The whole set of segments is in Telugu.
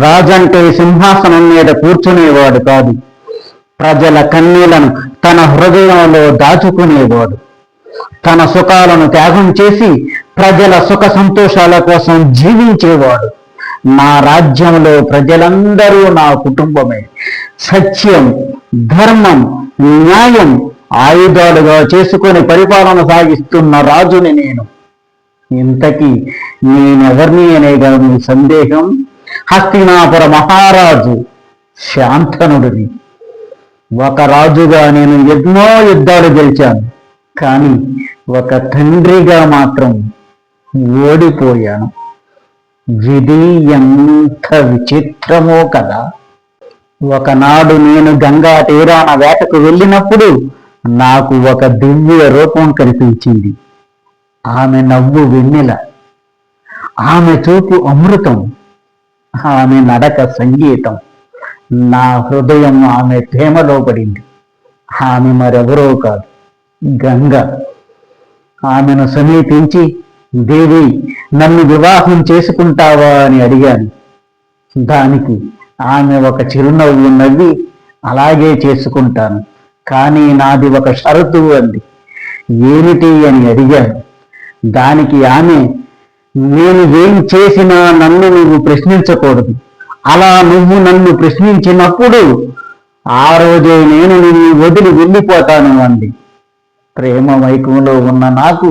రాజంటే సింహాసనం మీద కూర్చునేవాడు కాదు, ప్రజల కన్నీళ్లను తన హృదయంలో దాచుకునేవాడు. తన సుఖాలను త్యాగం చేసి ప్రజల సుఖ సంతోషాల కోసం జీవించేవాడు. నా రాజ్యంలో ప్రజలందరూ నా కుటుంబమే. సత్యం, ధర్మం, న్యాయం ఆయుధాలుగా చేసుకొని పరిపాలన సాగిస్తున్న రాజుని నేను. ఇంతకీ నేనెవరిని అనేగా మీ సందేహం? హస్తినాపుర మహారాజు శాంతనుడిని. ఒక రాజుగా నేను ఎన్నో యుద్ధాలు గెలిచాను, కానీ ఒక తండ్రిగా మాత్రం ఓడిపోయాను. విధి ఎంత విచిత్రమో కదా. ఒకనాడు నేను గంగా తీరాన వేటకు వెళ్ళినప్పుడు నాకు ఒక దివ్య రూపం కనిపించింది. ఆమె నవ్వు వెన్నెల, ఆమె చూపు అమృతం, ఆమె నడక సంగీతం. నా హృదయం ఆమె ప్రేమలో పడింది. ఆమె మరెవరో కాదు, గంగ. ఆమెను సమీపించి, దేవి, నన్ను వివాహం చేసుకుంటావా అని అడిగాను. దానికి ఆమె ఒక చిరునవ్వు నవ్వి, అలాగే చేసుకుంటాను, కానీ నాది ఒక షరతు అంది. ఏమిటి అని అడిగాను. దానికి ఆమె, నేను ఏం చేసినా నన్ను నువ్వు ప్రశ్నించకూడదు. అలా నువ్వు నన్ను ప్రశ్నించినప్పుడు ఆ రోజే నేను నిన్ను వదిలి వెళ్ళిపోతాను అంది. ప్రేమ వైకంలో ఉన్న నాకు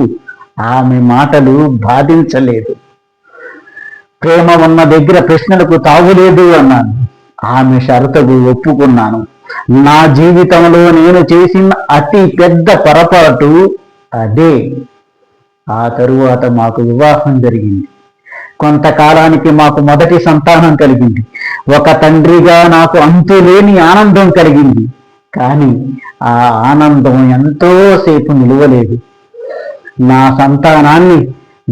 ఆమె మాటలు బాధించలేదు. ప్రేమ ఉన్న దగ్గర ప్రశ్నలకు తావులేదు అన్నాను. ఆమె షరతుకు ఒప్పుకున్నాను. నా జీవితంలో నేను చేసిన అతి పెద్ద పొరపాటు అదే. ఆ తరువాత మాకు వివాహం జరిగింది. కొంతకాలానికి మాకు మొదటి సంతానం కలిగింది. ఒక తండ్రిగా నాకు అంతులేని ఆనందం కలిగింది. కానీ ఆ ఆనందం ఎంతోసేపు నిలవలేదు. నా సంతానాన్ని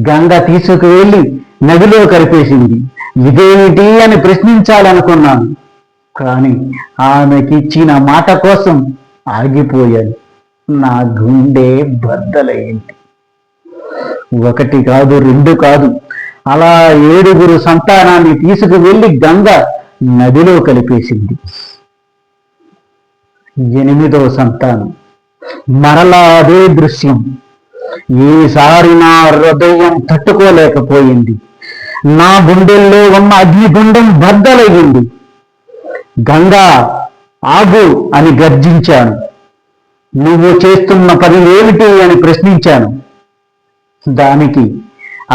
గంగ తీసుకువెళ్ళి నదిలో కలిపేసింది. ఇదేమిటి అని ప్రశ్నించాలనుకున్నాను, కానీ ఆమెకిచ్చిన మాట కోసం ఆగిపోయాను. నా గుండె బద్దలయ్యింది. ఒకటి కాదు, రెండు కాదు, అలా 7 సంతానాన్ని తీసుకువెళ్ళి గంగ నదిలో కలిపేసింది. 8వ సంతానం. మరలా అదే దృశ్యం. ఈసారి నా హృదయం తట్టుకోలేకపోయింది. నా గుండెల్లో ఉన్న అగ్నిగుండం బద్దలయ్యింది. గంగా, ఆగు అని గర్జించాను. నువ్వు చేస్తున్న పని ఏమిటి అని ప్రశ్నించాను. దానికి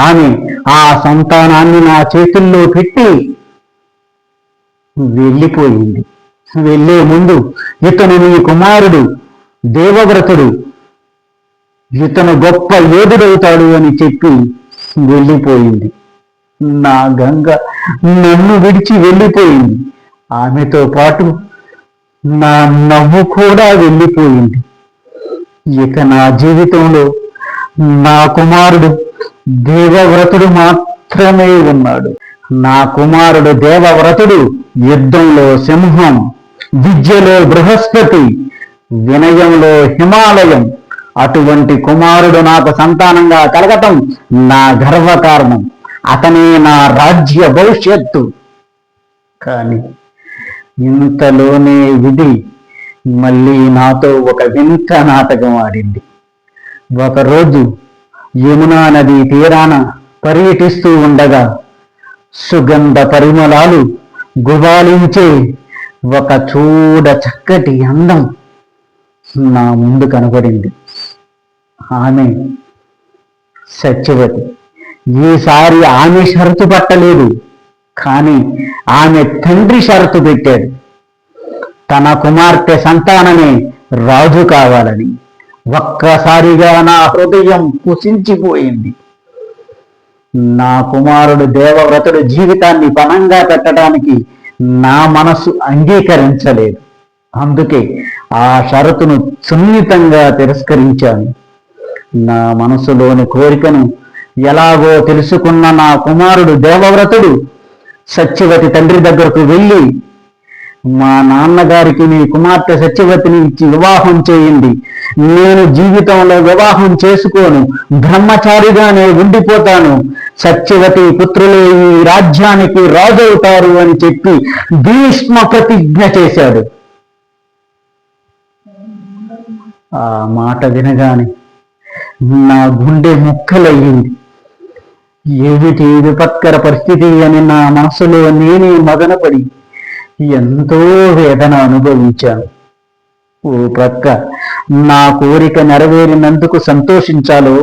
ఆమె ఆ సంతానాన్ని నా చేతుల్లో పెట్టి వెళ్ళిపోయింది. వెళ్ళే ముందు, ఇతను నీ కుమారుడు, దేవవ్రతుడు, ఇతను గొప్ప యోధుడవుతాడు అని చెప్పి వెళ్ళిపోయింది. నా గంగ నన్ను విడిచి వెళ్ళిపోయింది. ఆమెతో పాటు నా నవ్వు కూడా వెళ్ళిపోయింది. ఇక నా జీవితంలో నా కుమారుడు దేవవ్రతుడు మాత్రమే ఉన్నాడు. నా కుమారుడు దేవవ్రతుడు యుద్ధంలో సింహం, విద్యలో బృహస్పతి, వినయంలో హిమాలయం. అటువంటి కుమారుడు నాకు సంతానంగా కలగటం నా గర్వకారణం. అతనే నా రాజ్య భవిష్యత్తు. కానీ ఇంతలోనే విధి మళ్ళీ నాతో ఒక వింత నాటకం ఆడింది. ఒకరోజు యమునా నది తీరాన పర్యటిస్తూ ఉండగా సుగంధ పరిమళాలు గుబాళించే ఒక చూడ చక్కటి అందం నా ముందు కనబడింది. ఆమె సత్యవతి. ఈసారి ఆమె షరతు పట్టలేదు, కానీ ఆమె తండ్రి షరతు పెట్టాడు. తన కుమార్తె సంతానమే రాజు కావాలని. ఒక్కసారిగా నా హృదయం కుసించిపోయింది. నా కుమారుడు దేవవ్రతుడు జీవితాన్ని పణంగా పెట్టడానికి నా మనసు అంగీకరించలేదు. అందుకే ఆ షరతును సున్నితంగా తిరస్కరించాను. నా మనసులోని కోరికను ఎలాగో తెలుసుకున్న నా కుమారుడు దేవవ్రతుడు సత్యవతి తండ్రి దగ్గరకు వెళ్ళి, మా నాన్నగారికి మీ కుమార్తె సత్యవతిని ఇచ్చి వివాహం చేయండి. నేను జీవితంలో వివాహం చేసుకోను, బ్రహ్మచారిగానే ఉండిపోతాను. సత్యవతి పుత్రులే ఈ రాజ్యానికి రాజవుతారు అని చెప్పి భీష్మ ప్రతిజ్ఞ చేశాడు. ఆ మాట వినగానే నా గుండె ముక్కలయ్యింది. ఏమిటి విపత్కర పరిస్థితి అని నా మనసులో నేనే మదనపడి ఎంతో వేదన అనుభవించాను. ఓ ప్రక్క నా కోరిక నెరవేరినందుకు సంతోషించాలో,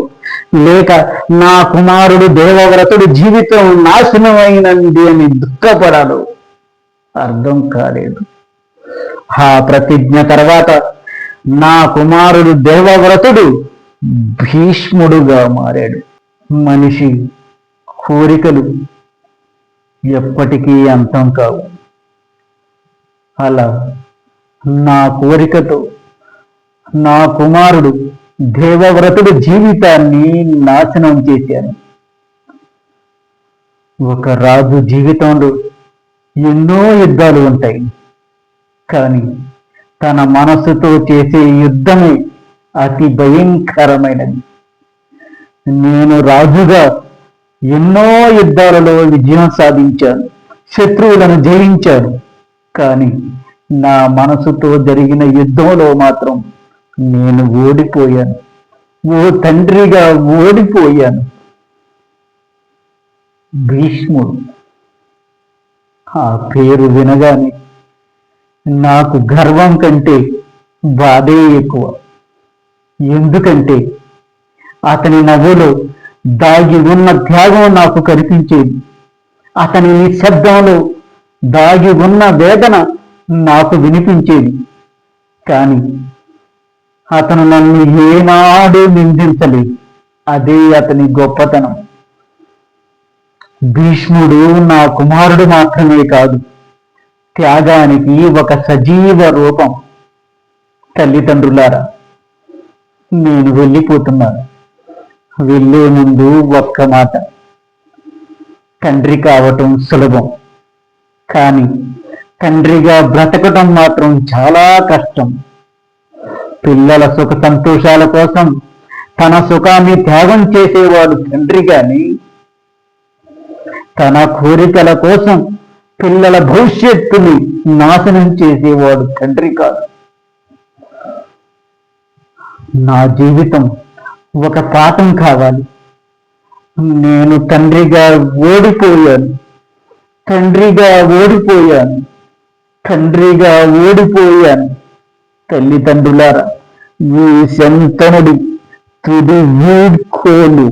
లేక నా కుమారుడు దేవవ్రతుడు జీవితం నాశనమైనది అని దుఃఖపడాలో అర్థం కాలేదు. ఆ ప్రతిజ్ఞ తర్వాత నా కుమారుడు దేవవ్రతుడు భీష్ముడుగా మారాడు. మనిషి కోరికలు ఎప్పటికీ అంతం కావు. అలా నా కోరికతో నా కుమారుడు దేవవ్రతుడు జీవితాన్ని నాశనం చేశాను. ఒక రాజు జీవితంలో ఎన్నో యుద్ధాలు ఉంటాయి, కానీ తన మనస్సుతో చేసే యుద్ధమే అతి భయంకరమైనది. నేను రాజుగా ఎన్నో యుద్ధాలలో విజయం సాధించాను, శత్రువులను జయించాను. కానీ నా మనసుతో జరిగిన యుద్ధంలో మాత్రం నేను ఓడిపోయాను. ఓ తండ్రిగా ఓడిపోయాను. భీష్ముడు ఆ పేరు వినగానే నాకు గర్వం కంటే బాధే ఎక్కువ. ఎందుకంటే అతని నవ్వులో దాగి ఉన్న త్యాగం నాకు కనిపించేది. అతని నిశ్శబ్దంలో దాగి ఉన్న వేదన నాకు వినిపించేది. కానీ అతను నన్ను ఏనాడు నిందించలేదు. అదే అతని గొప్పతనం. భీష్ముడు నా కుమారుడు మాత్రమే కాదు, త్యాగానికి ఒక సజీవ రూపం. తల్లిదండ్రులారా, నేను వెళ్ళిపోతున్నాను. వెళ్ళే ముందు ఒక్క మాట. తండ్రి కావటం సులభం, కానీ తండ్రిగా బ్రతకటం మాత్రం చాలా కష్టం. పిల్లల సుఖ సంతోషాల కోసం తన సుఖాన్ని త్యాగం చేసేవాడు తండ్రి గాని, తన కోరికల కోసం పిల్లల భవిష్యత్తుని నాశనం చేసేవాడు తండ్రి కాదు. నా జీవితం ఒక పాఠం కావాలి. నేను తండ్రిగా ఓడిపోయాను, తండ్రిగా ఓడిపోయాను, తండ్రిగా ఓడిపోయాను. తల్లిదండ్రులారా, ఈ శంతనుడి తుది వీడ్కోలు.